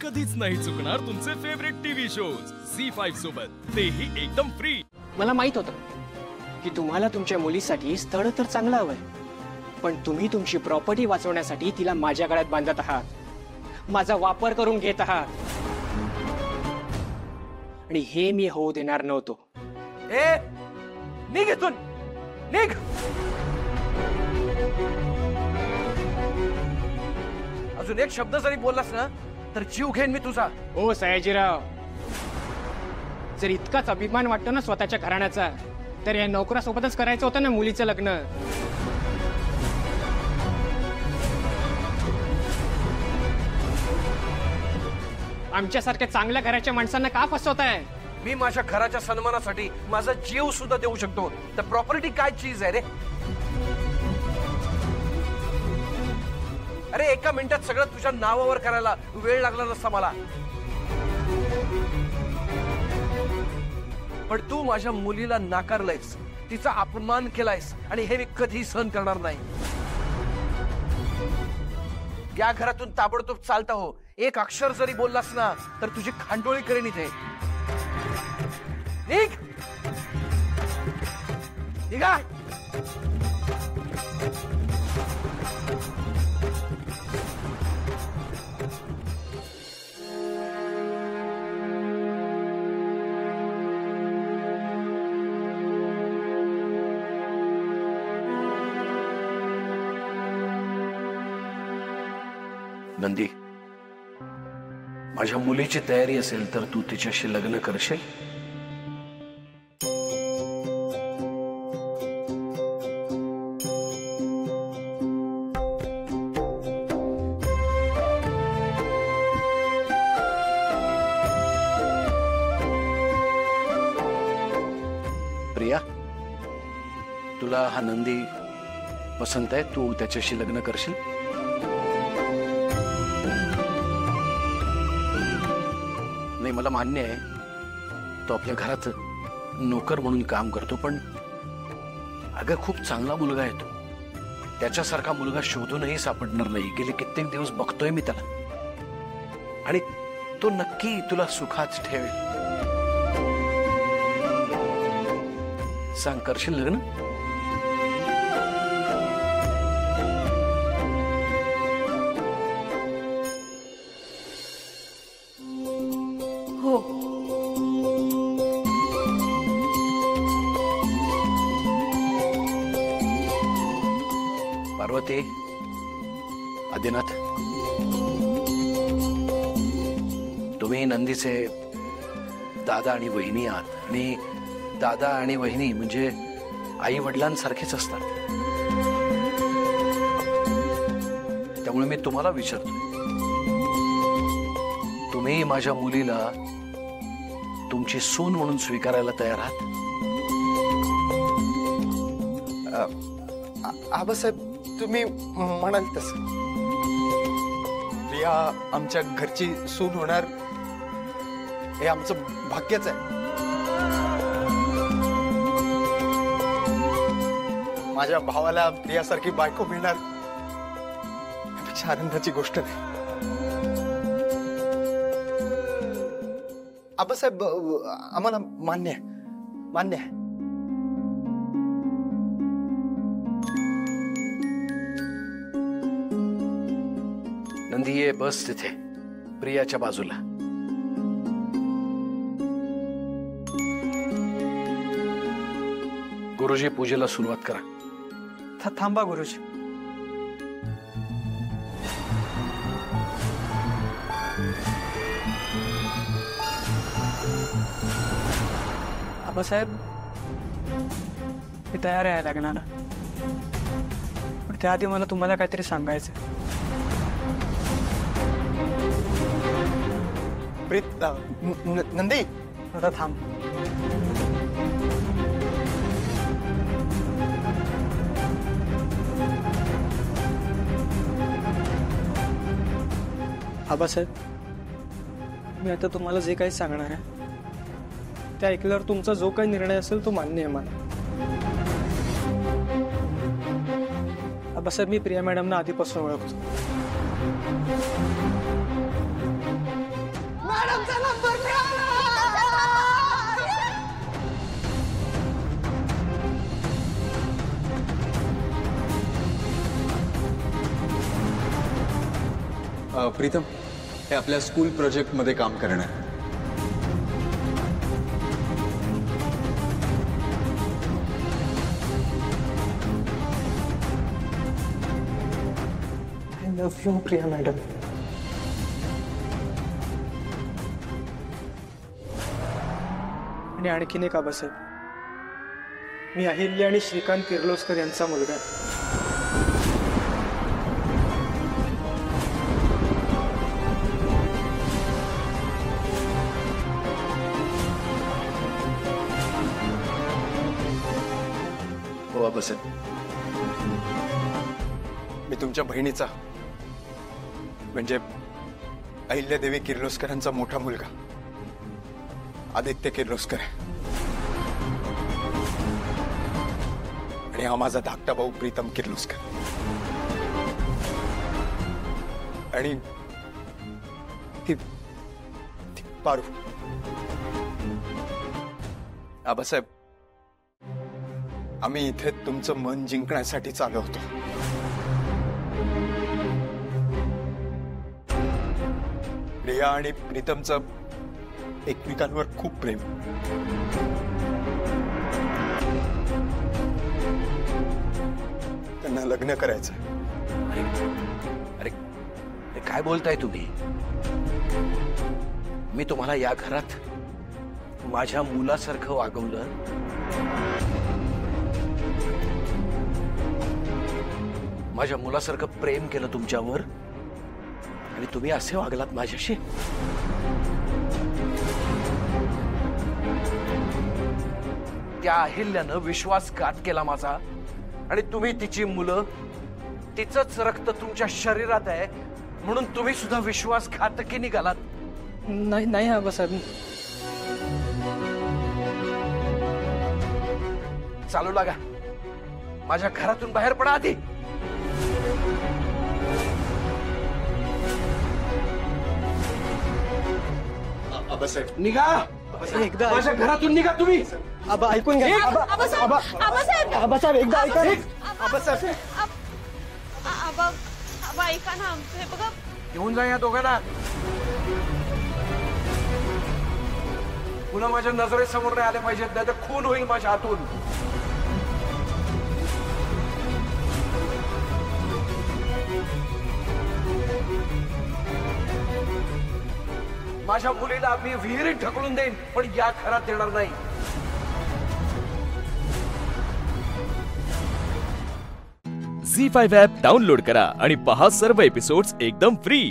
कधीच नाही चुकणार तुमचे फेवरेट टीव्ही शोज झी5 सोबत, तेही एकदम फ्री। मला माहित होतं की तुम्हाला तुमच्या मुलीसाठी स्थळ तर चांगलं हवंय, पण तुम्ही तुमची प्रॉपर्टी वाचवण्यासाठी तिला माझ्या गळ्यात बांधत आहात, माझा वापर करून घेत आहात, आणि हे मी होऊ देणार नव्हतो। निघ इथून, निघ। अजून एक शब्द जरी बोललास ना तर जीव घेईन मी तुझा। ओ सयाजीराव, जर इतकाच अभिमान वाटतो ना स्वतःच्या घराण्याचा, तर या नोकरासोबतच करायचं होतं ना मुलीचं लग्न। आमच्यासारख्या चांगल्या घराच्या माणसांना का फसवताय? मी माझ्या घराच्या सन्मानासाठी माझा जीव सुद्धा देऊ शकतो, तर प्रॉपर्टी काय चीज आहे रे? अरे एका मिनिटात सगळं तुझ्या नावावर करायला वेळ लागला नसता मला, पण तू माझ्या मुलीला नाकारलंयस, तिचा अपमान केलायस, आणि हे मी कधी सहन करणार नाही। या घरातून ताबडतोब चालता हो, एक अक्षर जरी बोललास ना तर तुझी खांडोळी करेन इथे। निघ, निघा। नंदी, माझ्या मुलीची तयारी असेल तर तू तिच्याशी लग्न करशील? प्रिया, तुला हा नंदी पसंत आहे? तू त्याच्याशी लग्न करशील? नाही, मला मान्य आहे तो आपल्या घरात नोकर म्हणून काम करतो, पण अगं खूप चांगला मुलगा आहे तो। त्याच्यासारखा मुलगा शोधूनही सापडणार नाही। गेले कित्येक दिवस बघतोय मी त्याला, आणि तो नक्की तुला सुखात ठेवेल। सांग, करशील लग्न? हो। पार्वती, आदिनाथ, तुम्ही नंदीचे दादा आणि वहिनी आहात, आणि दादा आणि वहिनी म्हणजे आई वडिलांसारखेच असतात। त्यामुळे मी तुम्हाला विचारतो, तुम्ही माझ्या मुलीला तुमची सून म्हणून स्वीकारायला तयार आहात? आबासाहेब, तुम्ही म्हणाल तसं प्रिया आमच्या घरची सून होणार हे आमचं भाग्यच आहे। माझ्या भावाला प्रियासारखी बायको मिळणार यापेक्षा आनंदाची गोष्ट नाही। आबासाहेब, आम्हाला मान्य आहे, मान्य आहे। नंदी, ये बस तिथे प्रियाच्या बाजूला। गुरुजी, पूजेला सुरुवात करा। थांबा गुरुजी। आबासाहेब, मी तयार आहे लग्नाला, पण त्याआधी मला तुम्हाला काहीतरी सांगायचं। प्रीत, नंदी, थोडा थांब। आबासाहेब, मी आता तुम्हाला जे काही सांगणार आहे ते ऐकल्यावर तुमचा जो काही निर्णय असेल तो मान्य आहे मला। आबासाहेब, मी प्रिया मॅडमना आधीपासून ओळखतो। मॅडमचा नंबर मिळाला. प्रीतम हे आपल्या स्कूल प्रोजेक्टमध्ये काम करणार. I love you Priya madam. आणि आणखीन एक आबासाहेब, मी अहिल्या आणि श्रीकांत किर्लोस्कर यांचा मुलगा आहे. हो आबासाहेब, मी तुमच्या बहिणीचा म्हणजे अहिल्यादेवी किर्लोस्करांचा मोठा मुलगा आदित्य किर्लोस्कर आहे. आणि हा माझा धाकटा भाऊ प्रीतम किर्लोस्कर. आणि ती पारू. आबासाहेब, आम्ही इथे तुमचं मन जिंकण्यासाठीच आलो होतो. रिया आणि प्रीतमचं एकमेकांवर खूप प्रेम. त्यांना लग्न करायचं. अरे काय बोलताय तुम्ही? मी तुम्हाला या घरात माझ्या मुलासारखं वागवलं. माझ्या मुलासारखं प्रेम केलं तुमच्यावर आणि तुम्ही असे वागलात माझ्याशी. त्या अहिल्यानं विश्वासघात केला माझा आणि तुम्ही तिची मुलं, तिचंच रक्त तुमच्या शरीरात आहे म्हणून तुम्ही सुद्धा विश्वासघातकी निघालात. नाही नाही आबासाहेब. चालू लागा, माझ्या घरातून बाहेर पडा आधी. आबासाहेब, निघा. एकदा माझ्या घरातून निघा तुम्ही. आबा ऐकून घ्या. आबासाहेब, आबासाहेब, आबासाहेब एकदा ऐका. आबासाहेब, आबा ऐका ना आमचं. हे बघा, घेऊन जा या दोघांना. पुन्हा माझ्या नजरेसमोर नाही आले पाहिजेत, नाही तर खून होईल माझ्या हातून. माझ्या मुलीला मी विहिरीत ढकलून देईन पण या घरात देणार नाही. झी5 ॲप डाउनलोड करा आणि पहा सर्व एपिसोड्स एकदम फ्री.